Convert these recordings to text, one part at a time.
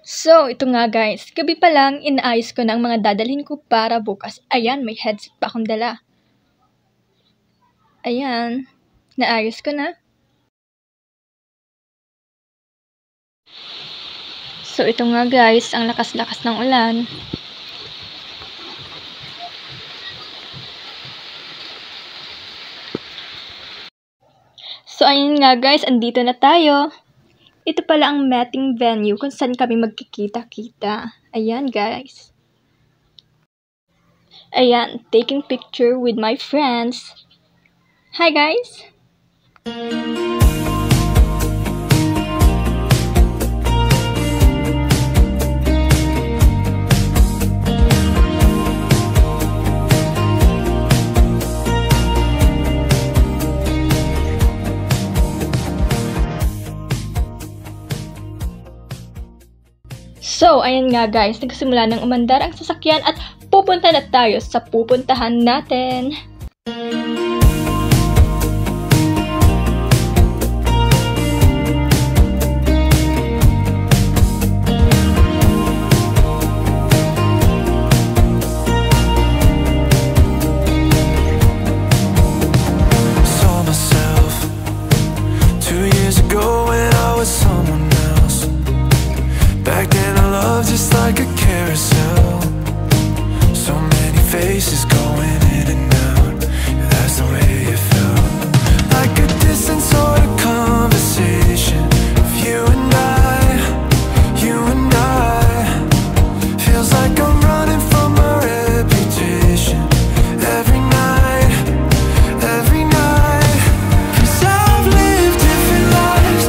So, ito nga guys, gabi pa lang inaayos ko na ang mga dadalhin ko para bukas. Ayan, may headset pa akong dala. Ayan, naayos ko na. So, ito nga guys, ang lakas-lakas ng ulan. So, ayun nga guys, andito na tayo. Ito pala ang meeting venue kung saan kami magkikita-kita. Ayan guys. Ayan, taking picture with my friends. Hi guys! So, ayan nga guys, nagsimula ng umandar ang sasakyan at pupunta na tayo sa pupuntahan natin. Saw myself 2 years ago when I was someone else. Back then I loved just like a carousel. So many faces going in and out. Yeah, that's the way it felt. Like a distant sort of conversation of you and I. Feels like I'm running from my reputation every night. 'Cause I've lived different lives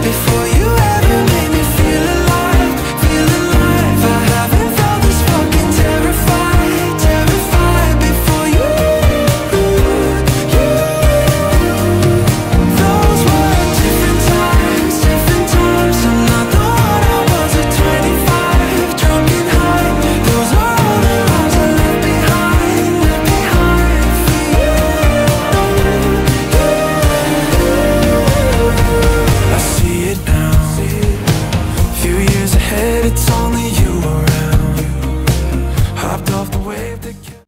before you ever made me feel alive. I haven't felt this fucking terrified before you. Those were different times. I'm not the one I was at 25, drunk and high. Those are all the lives I left behind for you. I see it now. Few years ahead, it's only you around. Hopped off the wave that kept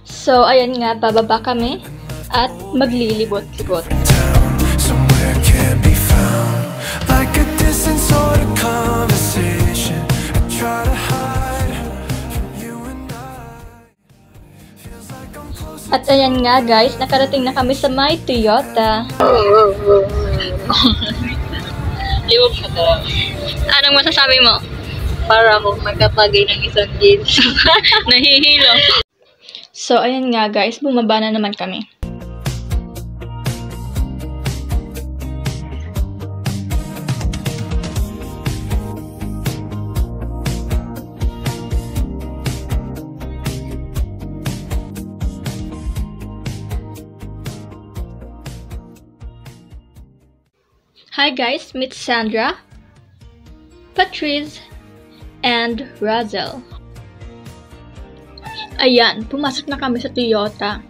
So, ayan nga, bababa kami at maglilibot-libot. town. Somewhere can't be found. Like a distant sort of conversation I try to hide from you and I. Feels like I'm close. At ayan nga guys, nakarating na kami sa My Toyota. Liwag ka talaga. Anong masasabi mo? Para akong magkapagay ng isang jeans. Nahihilo. So, ayan nga guys, bumaba na naman kami. Hi guys, meet Sandra, Patrice, and Razel. Ayan, pumasok na kami sa Toyota.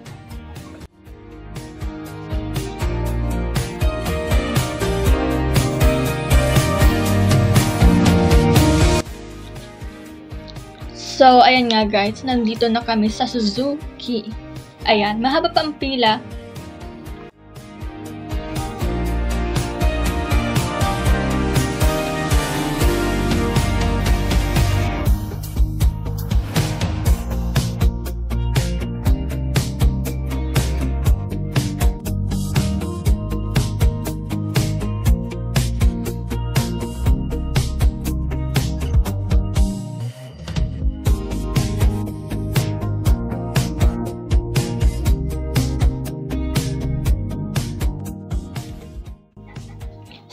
So, ayan nga guys, nandito na kami sa Suzuki. Ayan, mahaba pa ang pila.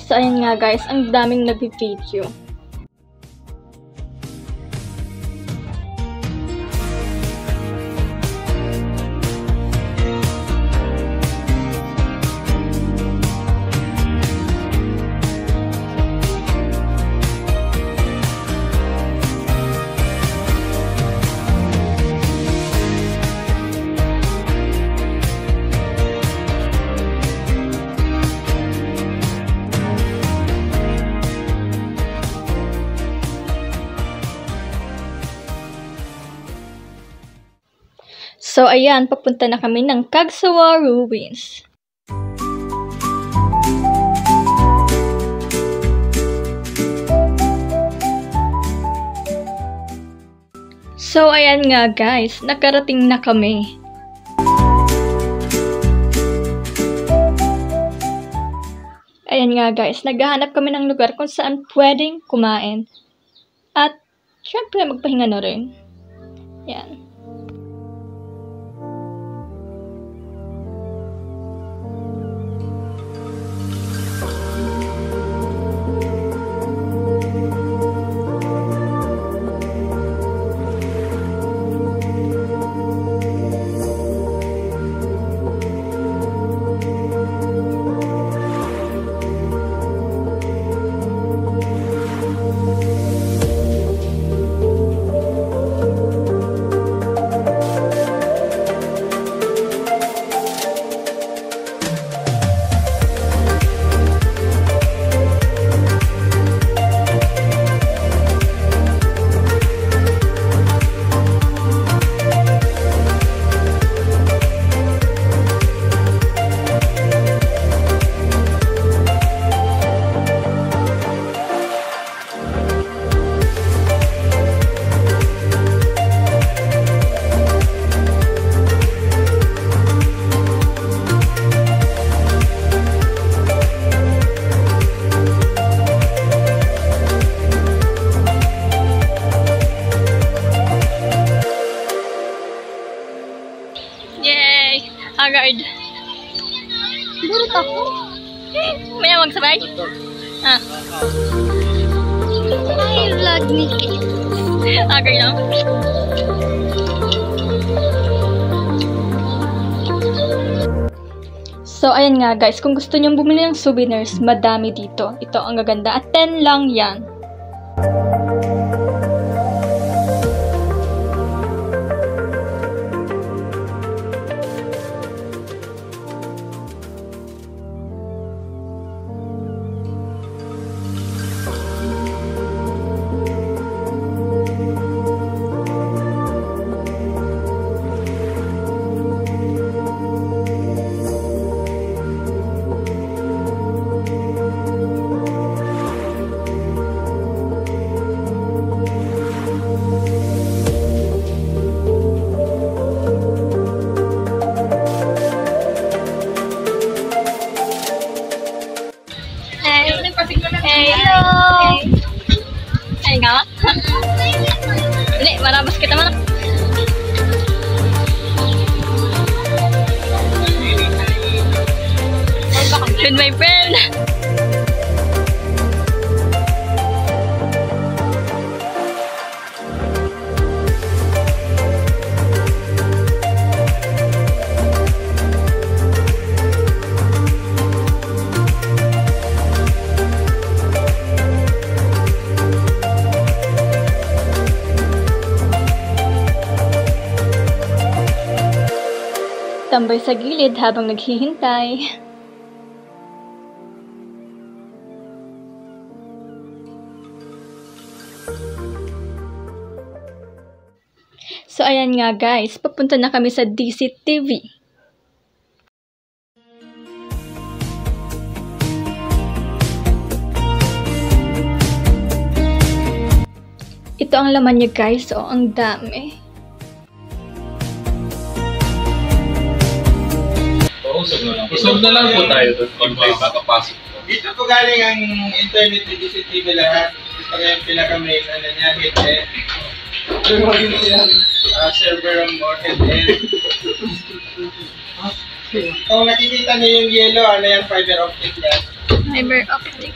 So, ayan nga guys, ang daming nag-video. So ayan, papunta na kami ng Cagsawa Ruins. So ayan nga guys, nakarating na kami. Ayan nga guys, naghahanap kami ng lugar kung saan pwedeng kumain. At syempre magpahinga na rin. Yan. Haggard. Burot ako. Maya magsabay? Ah. Ay, vlog ni Kate. Haggard lang. So, ayan nga guys. Kung gusto nyong bumili ng souvenirs, madami dito. Ito ang gaganda. At 10 lang yan. Hello! Ay nga? Hindi, marabas kita man. With my friend. Tambay sa gilid habang naghihintay. So ayan nga guys, papunta na kami sa DCTV. Ito ang laman niya guys, oh, ang dami. Usog na lang po tayo doon kung may makapasok po. Dito po galing ang internet ni DCTV lahat. Ito yung pinaka-main ano niya, head-end. Ito yung server or head-end. Kung nakikita niyo yung yellow, ano yan, fiber optic yan. Fiber optic.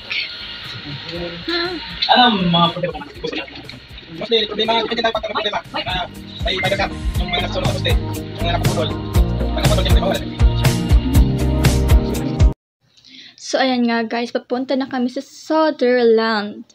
Anong mga problema? Kasi problema, hindi tayo pagka-problema. May pagkakat, yung mga nasunod sa poste, yung mga nakaputol. Pag naputol yung mawala. So, ayan nga guys, papunta na kami sa Sutherland.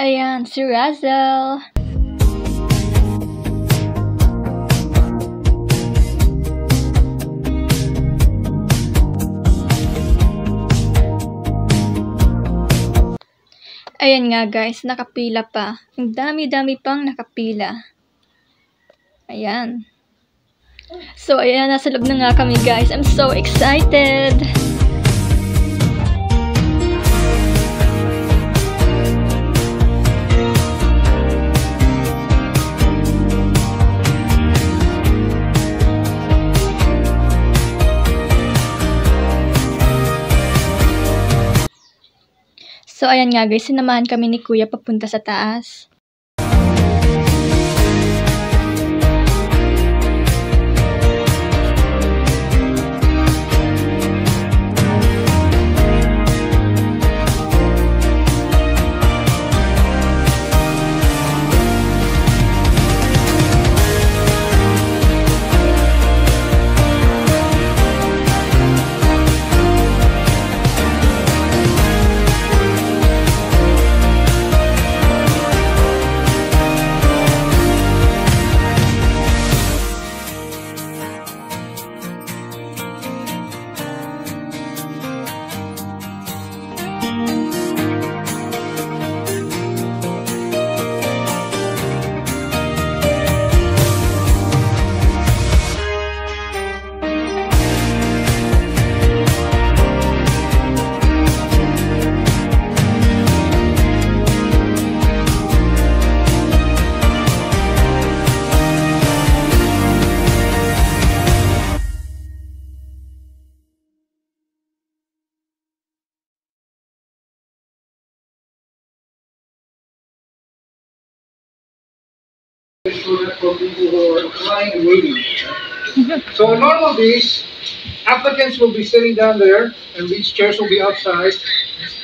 Ayan, si Razel. Ayan nga guys, nakapila pa. Ang dami-dami pang nakapila. Ayan. So, ayan, nasa loob na nga kami guys. I'm so excited! So, ayan nga guys, sinamahan kami ni Kuya papunta sa taas. For people who are applying and waiting. So on normal days, applicants will be sitting down there and these chairs will be outside.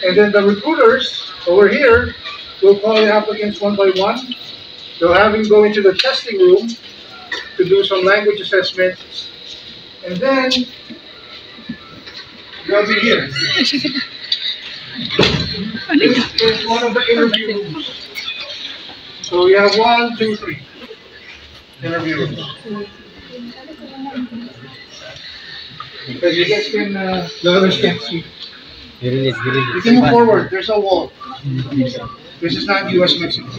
And then the recruiters over here will call the applicants one by one. They'll have them go into the testing room to do some language assessment. And then they'll be here. This is one of the interview rooms. So you have 1, 2, 3 interview rooms. Because you guys can, the others can't see. You can move forward, there's a wall. This is not US Mexico.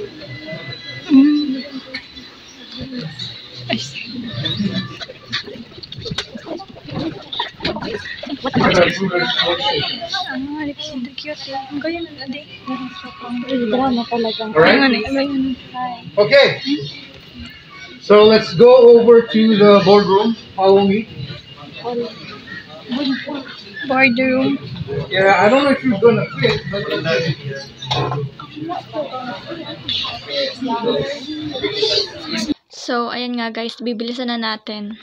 Okay. So let's go over to the boardroom. Follow me. Boardroom. Yeah, I don't know if you're gonna fit, but So, ayan nga guys, bibilisan na natin.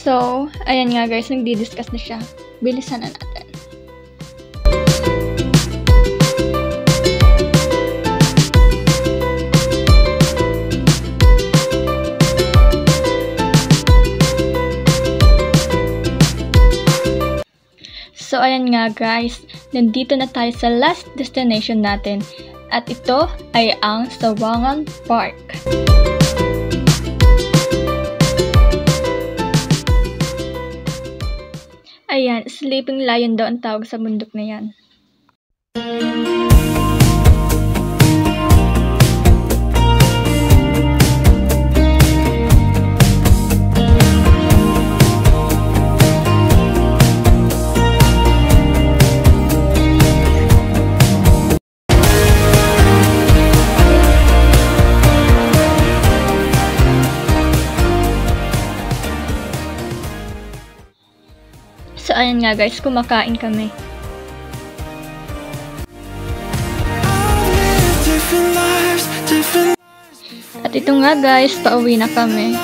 So, ayan nga guys, nagdi-discuss na siya. Bilisan na natin. So, ayan nga guys, nandito na tayo sa last destination natin. At ito ay ang Sawangan Park. Ayan, Sleeping Lion daw ang tawag sa bundok na yan. So, ayan nga guys, kumakain kami. At ito nga guys, pauwi na kami.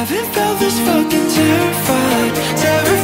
Haven't felt this fucking terrified, terrified.